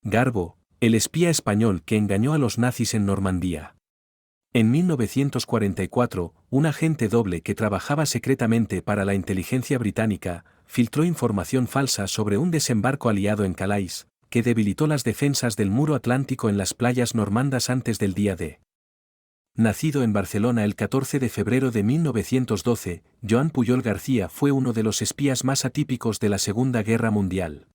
Garbo, el espía español que engañó a los nazis en Normandía. En 1944, un agente doble que trabajaba secretamente para la inteligencia británica, filtró información falsa sobre un desembarco aliado en Calais, que debilitó las defensas del muro atlántico en las playas normandas antes del día D. Nacido en Barcelona el 14 de febrero de 1912, Joan Pujol García fue uno de los espías más atípicos de la Segunda Guerra Mundial.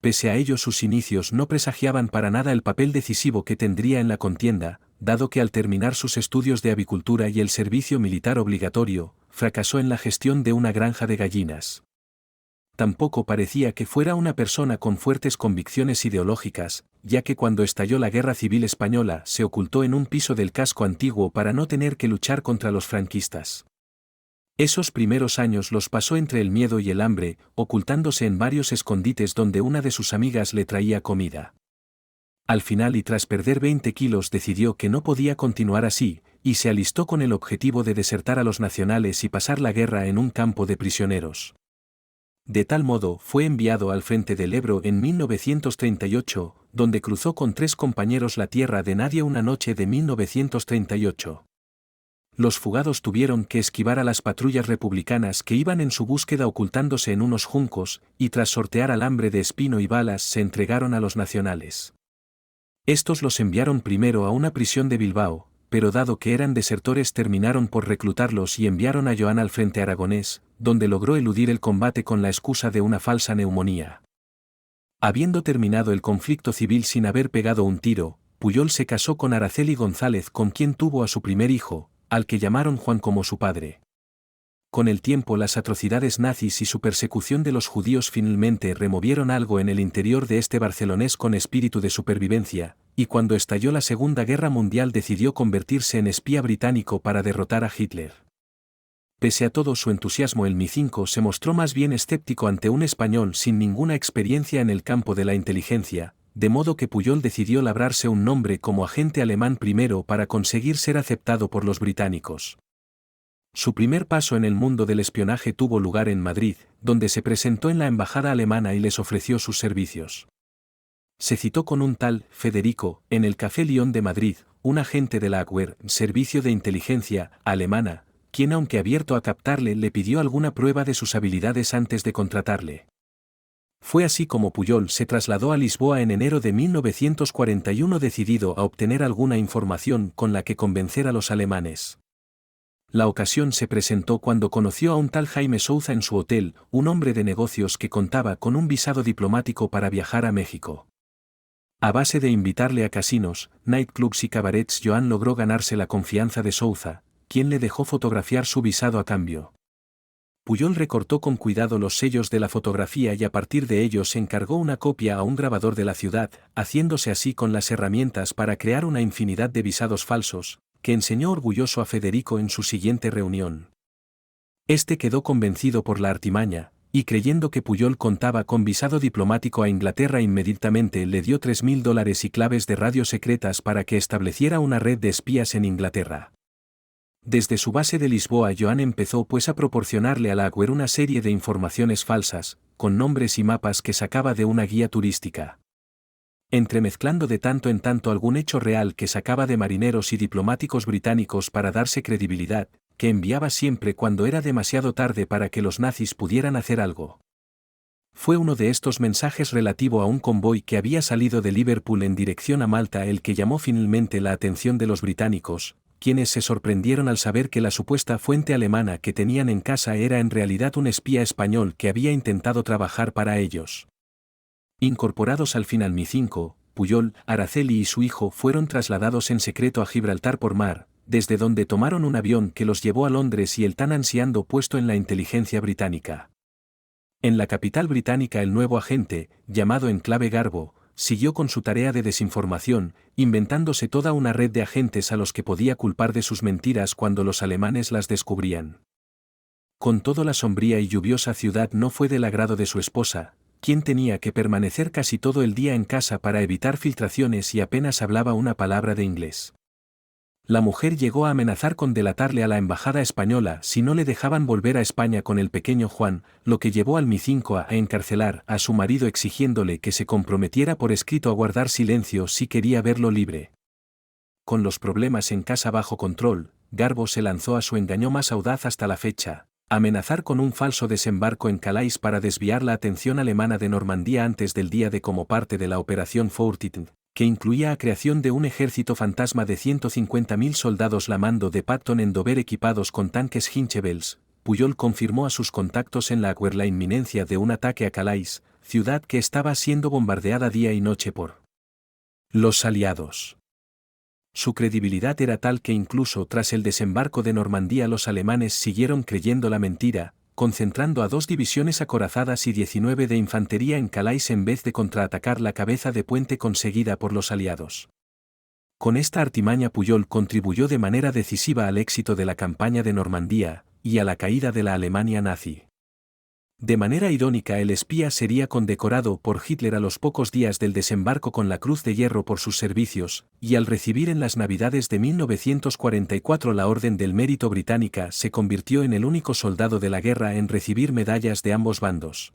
Pese a ello, sus inicios no presagiaban para nada el papel decisivo que tendría en la contienda, dado que al terminar sus estudios de avicultura y el servicio militar obligatorio, fracasó en la gestión de una granja de gallinas. Tampoco parecía que fuera una persona con fuertes convicciones ideológicas, ya que cuando estalló la Guerra Civil Española se ocultó en un piso del casco antiguo para no tener que luchar contra los franquistas. Esos primeros años los pasó entre el miedo y el hambre, ocultándose en varios escondites donde una de sus amigas le traía comida. Al final y tras perder 20 kilos decidió que no podía continuar así, y se alistó con el objetivo de desertar a los nacionales y pasar la guerra en un campo de prisioneros. De tal modo fue enviado al frente del Ebro en 1938, donde cruzó con 3 compañeros la tierra de nadie una noche de 1938. Los fugados tuvieron que esquivar a las patrullas republicanas que iban en su búsqueda ocultándose en unos juncos, y tras sortear alambre de espino y balas se entregaron a los nacionales. Estos los enviaron primero a una prisión de Bilbao, pero dado que eran desertores terminaron por reclutarlos y enviaron a Joan al frente aragonés, donde logró eludir el combate con la excusa de una falsa neumonía. Habiendo terminado el conflicto civil sin haber pegado un tiro, Pujol se casó con Araceli González, con quien tuvo a su primer hijo, al que llamaron Juan como su padre. Con el tiempo las atrocidades nazis y su persecución de los judíos finalmente removieron algo en el interior de este barcelonés con espíritu de supervivencia, y cuando estalló la Segunda Guerra Mundial decidió convertirse en espía británico para derrotar a Hitler. Pese a todo su entusiasmo, el Mi-5 se mostró más bien escéptico ante un español sin ninguna experiencia en el campo de la inteligencia, de modo que Pujol decidió labrarse un nombre como agente alemán primero para conseguir ser aceptado por los británicos. Su primer paso en el mundo del espionaje tuvo lugar en Madrid, donde se presentó en la embajada alemana y les ofreció sus servicios. Se citó con un tal Federico en el Café Lión de Madrid, un agente de la Abwehr, servicio de inteligencia alemana, quien aunque abierto a captarle le pidió alguna prueba de sus habilidades antes de contratarle. Fue así como Pujol se trasladó a Lisboa en enero de 1941 decidido a obtener alguna información con la que convencer a los alemanes. La ocasión se presentó cuando conoció a un tal Jaime Souza en su hotel, un hombre de negocios que contaba con un visado diplomático para viajar a México. A base de invitarle a casinos, nightclubs y cabarets, Joan logró ganarse la confianza de Souza, quien le dejó fotografiar su visado a cambio. Pujol recortó con cuidado los sellos de la fotografía y a partir de ellos encargó una copia a un grabador de la ciudad, haciéndose así con las herramientas para crear una infinidad de visados falsos, que enseñó orgulloso a Federico en su siguiente reunión. Este quedó convencido por la artimaña, y creyendo que Pujol contaba con visado diplomático a Inglaterra inmediatamente le dio $3.000 y claves de radio secretas para que estableciera una red de espías en Inglaterra. Desde su base de Lisboa, Joan empezó pues a proporcionarle a la Abwehr una serie de informaciones falsas, con nombres y mapas que sacaba de una guía turística. Entremezclando de tanto en tanto algún hecho real que sacaba de marineros y diplomáticos británicos para darse credibilidad, que enviaba siempre cuando era demasiado tarde para que los nazis pudieran hacer algo. Fue uno de estos mensajes relativo a un convoy que había salido de Liverpool en dirección a Malta el que llamó finalmente la atención de los británicos, quienes se sorprendieron al saber que la supuesta fuente alemana que tenían en casa era en realidad un espía español que había intentado trabajar para ellos. Incorporados al fin al Mi-5, Pujol, Araceli y su hijo fueron trasladados en secreto a Gibraltar por mar, desde donde tomaron un avión que los llevó a Londres y el tan ansiado puesto en la inteligencia británica. En la capital británica el nuevo agente, llamado en clave Garbo, siguió con su tarea de desinformación, inventándose toda una red de agentes a los que podía culpar de sus mentiras cuando los alemanes las descubrían. Con todo, la sombría y lluviosa ciudad no fue del agrado de su esposa, quien tenía que permanecer casi todo el día en casa para evitar filtraciones y apenas hablaba una palabra de inglés. La mujer llegó a amenazar con delatarle a la embajada española si no le dejaban volver a España con el pequeño Juan, lo que llevó al Mi-5 a encarcelar a su marido exigiéndole que se comprometiera por escrito a guardar silencio si quería verlo libre. Con los problemas en casa bajo control, Garbo se lanzó a su engaño más audaz hasta la fecha: amenazar con un falso desembarco en Calais para desviar la atención alemana de Normandía antes del día D como parte de la Operación Fortitude, que incluía la creación de un ejército fantasma de 150.000 soldados la mando de Patton en Dover equipados con tanques Hinchevels. Pujol confirmó a sus contactos en la Guerra la inminencia de un ataque a Calais, ciudad que estaba siendo bombardeada día y noche por los aliados. Su credibilidad era tal que incluso tras el desembarco de Normandía los alemanes siguieron creyendo la mentira, concentrando a 2 divisiones acorazadas y 19 de infantería en Calais en vez de contraatacar la cabeza de puente conseguida por los aliados. Con esta artimaña Pujol contribuyó de manera decisiva al éxito de la campaña de Normandía, y a la caída de la Alemania nazi. De manera irónica, el espía sería condecorado por Hitler a los pocos días del desembarco con la Cruz de Hierro por sus servicios, y al recibir en las Navidades de 1944 la Orden del Mérito británica se convirtió en el único soldado de la guerra en recibir medallas de ambos bandos.